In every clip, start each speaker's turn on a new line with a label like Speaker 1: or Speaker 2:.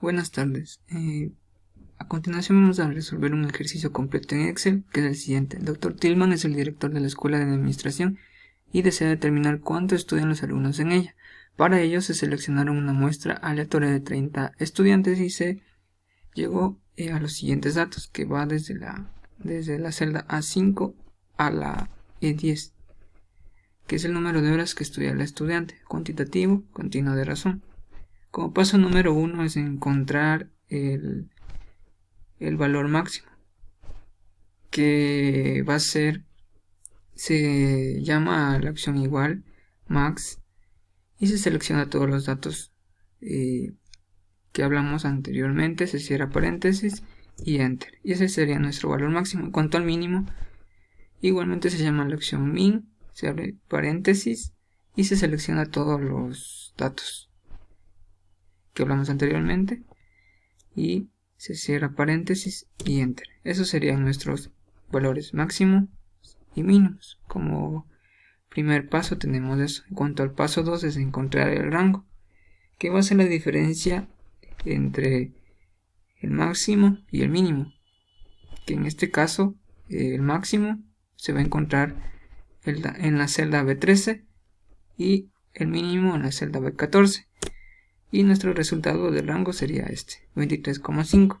Speaker 1: Buenas tardes. A continuación vamos a resolver un ejercicio completo en Excel, que es el siguiente. El Dr. Tillman es el director de la Escuela de Administración y desea determinar cuánto estudian los alumnos en ella. Para ello se seleccionaron una muestra aleatoria de 30 estudiantes y se llegó a los siguientes datos, que va desde la celda A5 a la E10, que es el número de horas que estudia el estudiante, cuantitativo, continuo de razón. Como paso número 1 es encontrar el valor máximo, que va a ser, se llama a la opción igual, max, y se selecciona todos los datos que hablamos anteriormente, se cierra paréntesis y enter, y ese sería nuestro valor máximo. En cuanto al mínimo, igualmente se llama la opción min, se abre paréntesis y se selecciona todos los datos que hablamos anteriormente y se cierra paréntesis y enter. Esos serían nuestros valores máximo y mínimos. Como primer paso tenemos eso. En cuanto al paso 2 es encontrar el rango, que va a ser la diferencia entre el máximo y el mínimo, que en este caso el máximo se va a encontrar en la celda B13 y el mínimo en la celda B14, y nuestro resultado del rango sería este, 23,5.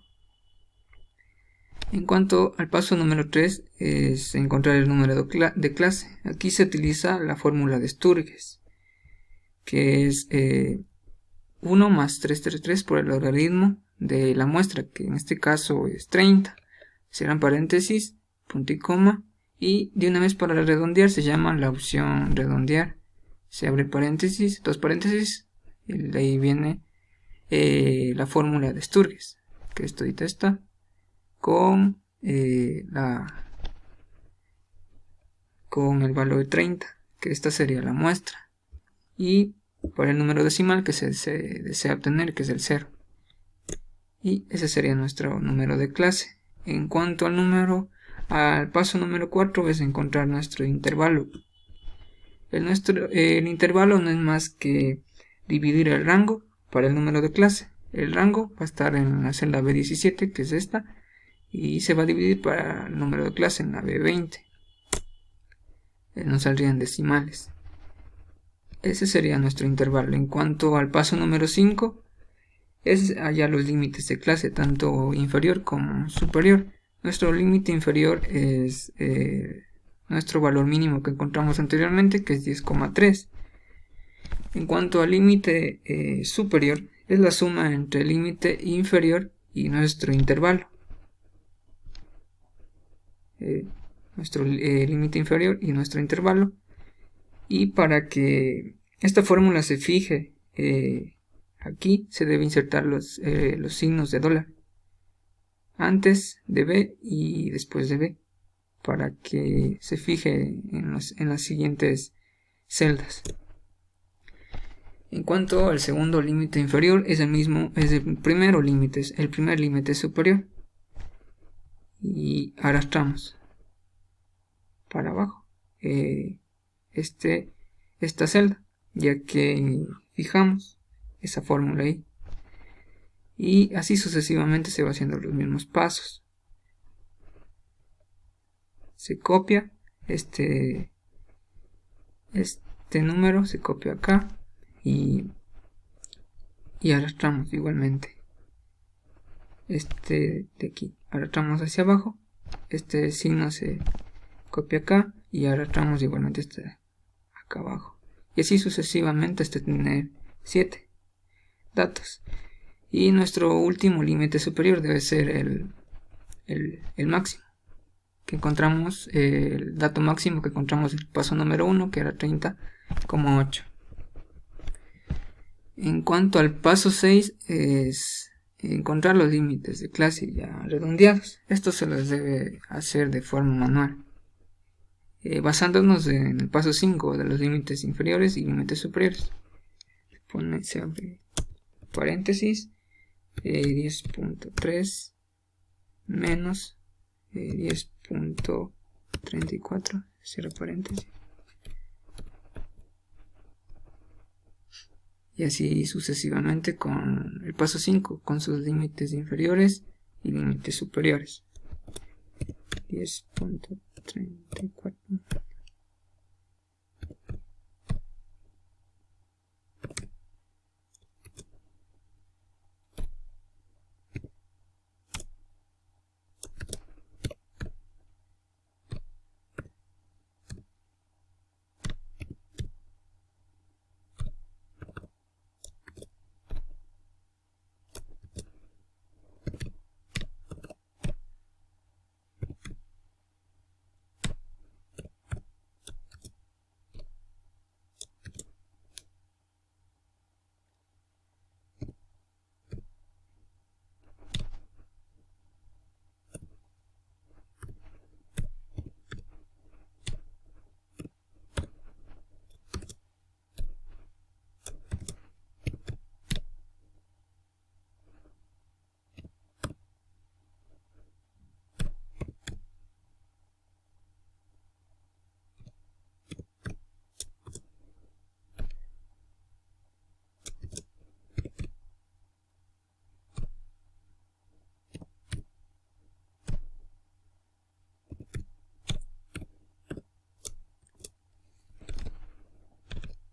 Speaker 1: En cuanto al paso número 3 es encontrar el número de clase. Aquí se utiliza la fórmula de Sturges, que es 1 más 333 por el logaritmo de la muestra, que en este caso es 30. Cierran paréntesis, punto y coma, y de una vez para redondear se llama la opción redondear. Se abre paréntesis, dos paréntesis, y de ahí viene la fórmula de Sturges, que esto y está con el valor de 30, que esta sería la muestra, y para el número decimal que se desea obtener, que es el 0, y ese sería nuestro número de clase. En cuanto al paso número 4 es encontrar nuestro intervalo. El intervalo no es más que dividir el rango para el número de clase. El rango va a estar en la celda B17, que es esta, y se va a dividir para el número de clase en la B20. Nos saldrían decimales. Ese sería nuestro intervalo. En cuanto al paso número 5, es allá los límites de clase, tanto inferior como superior. Nuestro límite inferior es nuestro valor mínimo que encontramos anteriormente, que es 10,3. En cuanto al límite superior, es la suma entre el límite inferior y nuestro intervalo. Nuestro límite inferior y nuestro intervalo. Y para que esta fórmula se fije aquí, se debe insertar los signos de dólar antes de B y después de B, para que se fije en las siguientes celdas. En cuanto al segundo límite inferior, es el mismo, es el primer límite superior, y arrastramos para abajo esta celda, ya que fijamos esa fórmula ahí, y así sucesivamente se va haciendo los mismos pasos. Se copia este número, se copia acá y arrastramos igualmente de aquí, arrastramos hacia abajo, este signo se copia acá y arrastramos igualmente acá abajo, y así sucesivamente hasta tener 7 datos. Y nuestro último límite superior debe ser el máximo que encontramos, el dato máximo que encontramos en el paso número 1, que era 30,8. En cuanto al paso 6 es encontrar los límites de clase ya redondeados. Esto se los debe hacer de forma manual, basándonos en el paso 5 de los límites inferiores y límites superiores. Se abre paréntesis, 10.3 menos 10.34, cierro paréntesis, y así sucesivamente con el paso 5, con sus límites inferiores y límites superiores. 10.34.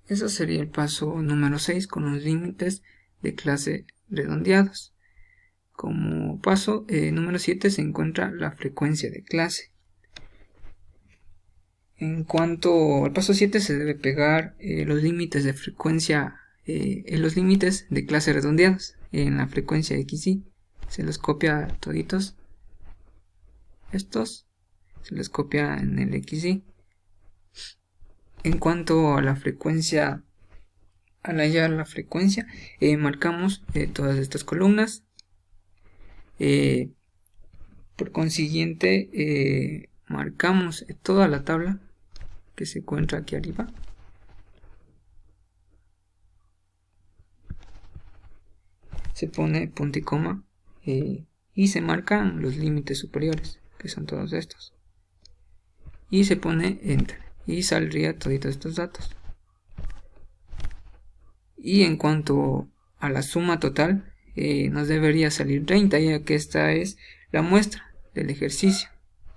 Speaker 1: Eso sería el paso número 6 con los límites de clase redondeados. Como paso número 7 se encuentra la frecuencia de clase. En cuanto al paso 7 se debe pegar los límites de frecuencia, los límites de clase redondeados en la frecuencia XY. Se los copia toditos. Estos se los copia en el XY. En cuanto a la frecuencia, al hallar la frecuencia, marcamos todas estas columnas. Por consiguiente, marcamos toda la tabla que se encuentra aquí arriba. Se pone punto y coma y se marcan los límites superiores, que son todos estos. Y se pone enter. Y saldría todos estos datos. Y en cuanto a la suma total, nos debería salir 30, ya que esta es la muestra del ejercicio.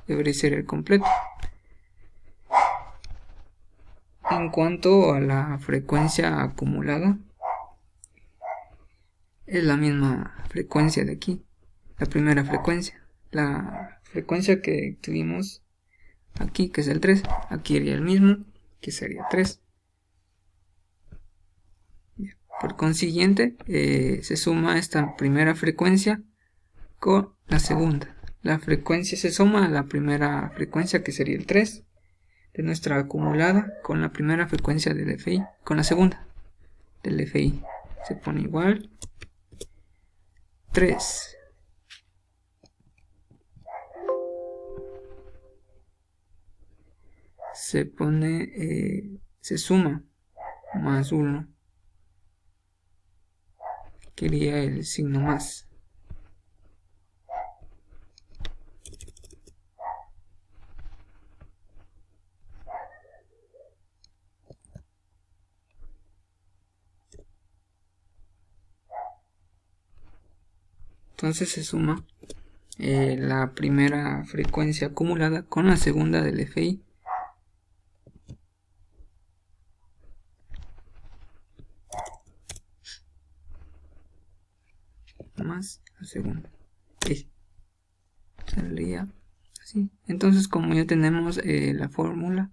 Speaker 1: Debería ser el completo. En cuanto a la frecuencia acumulada, es la misma frecuencia de aquí, la primera frecuencia. La frecuencia que tuvimos aquí, que es el 3, aquí iría el mismo, que sería 3. Por consiguiente, se suma esta primera frecuencia con la segunda. La frecuencia se suma a la primera frecuencia, que sería el 3 de nuestra acumulada, con la primera frecuencia del FI, con la segunda del FI. Se pone igual 3. Se pone, se suma más 1, que sería el signo más. Entonces se suma la primera frecuencia acumulada con la segunda del FI. Más la segunda. Y saldría así. Entonces, como ya tenemos la fórmula,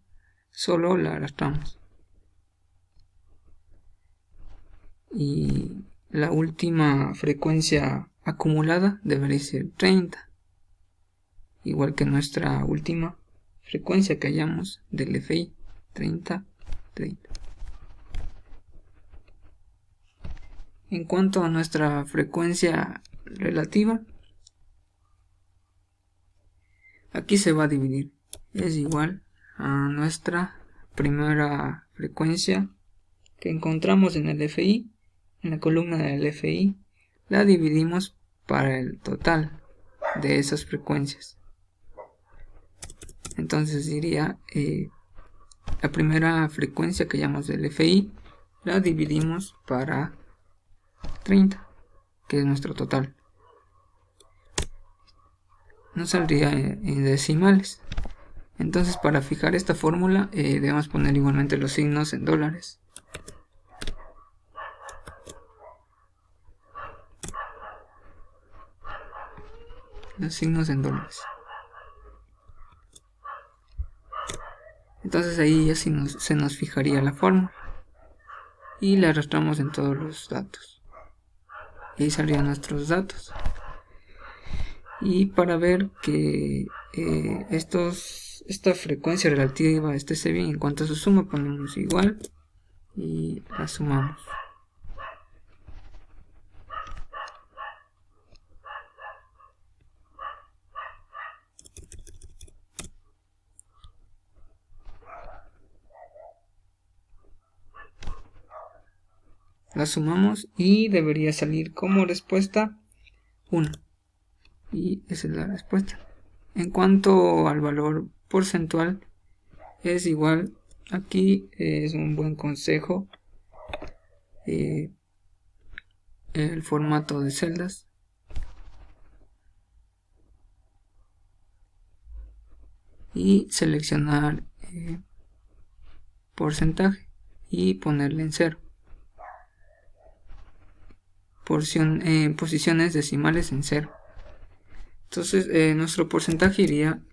Speaker 1: solo la arrastramos. Y la última frecuencia acumulada debería ser 30. Igual que nuestra última frecuencia que hallamos del FI, 30, 30. En cuanto a nuestra frecuencia relativa, aquí se va a dividir. Es igual a nuestra primera frecuencia que encontramos en el FI, en la columna del FI, la dividimos para el total de esas frecuencias. Entonces diría la primera frecuencia que llamamos del FI la dividimos para 30, que es nuestro total. Nos saldría en decimales. Entonces, para fijar esta fórmula debemos poner igualmente los signos en dólares. Los signos en dólares. Entonces ahí ya se nos fijaría la fórmula y la arrastramos en todos los datos. Y ahí saldrían nuestros datos. Y para ver que esta frecuencia relativa esté bien en cuanto a su suma, ponemos igual y la sumamos. La sumamos y debería salir como respuesta 1. Y esa es la respuesta. En cuanto al valor porcentual, es igual. Aquí es un buen consejo el formato de celdas. Y seleccionar porcentaje y ponerle en 0. Posiciones decimales en 0. Entonces nuestro porcentaje iría,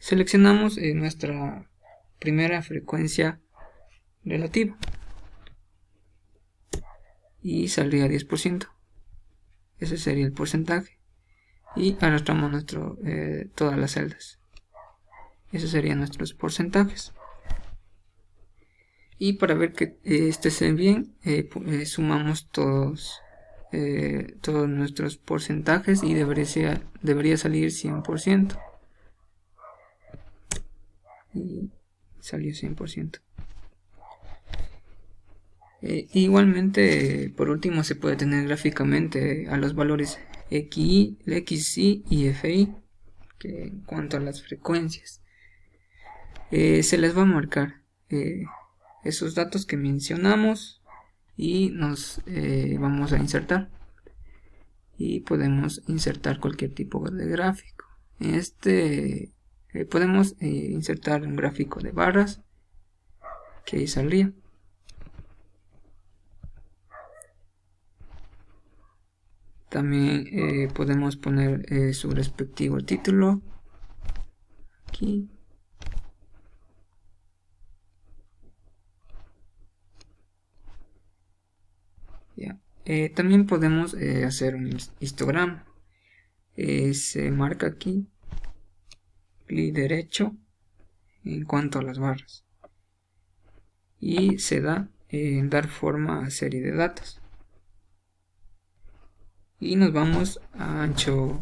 Speaker 1: seleccionamos nuestra primera frecuencia relativa y saldría 10%. Ese sería el porcentaje y arrastramos todas las celdas. Esos serían nuestros porcentajes. Y para ver que esté bien, sumamos todos nuestros porcentajes y debería salir 100%. Y salió 100%. Igualmente, por último, se puede tener gráficamente a los valores XY, XY y FI, que en cuanto a las frecuencias. Se les va a marcar esos datos que mencionamos y nos vamos a insertar y podemos insertar cualquier tipo de gráfico. Podemos insertar un gráfico de barras, que ahí saldría. También podemos poner su respectivo título aquí. También podemos hacer un histograma. Se marca aquí clic derecho en cuanto a las barras y se da en dar forma a serie de datos y nos vamos a ancho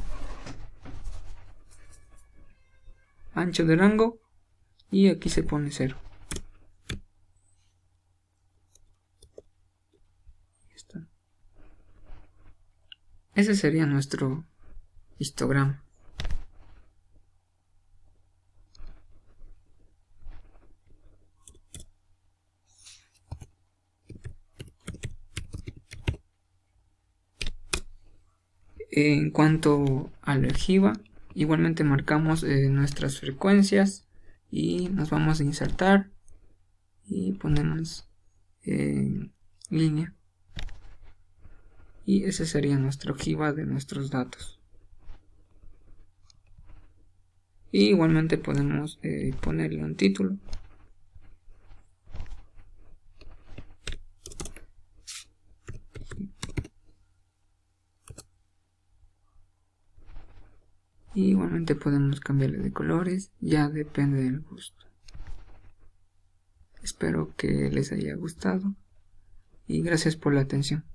Speaker 1: de rango y aquí se pone 0. Ese sería nuestro histograma. En cuanto a la ojiva, igualmente marcamos nuestras frecuencias y nos vamos a insertar y ponemos en línea. Y esa sería nuestra ojiva de nuestros datos. Y igualmente podemos ponerle un título. Y igualmente podemos cambiarle de colores, ya depende del gusto. Espero que les haya gustado y gracias por la atención.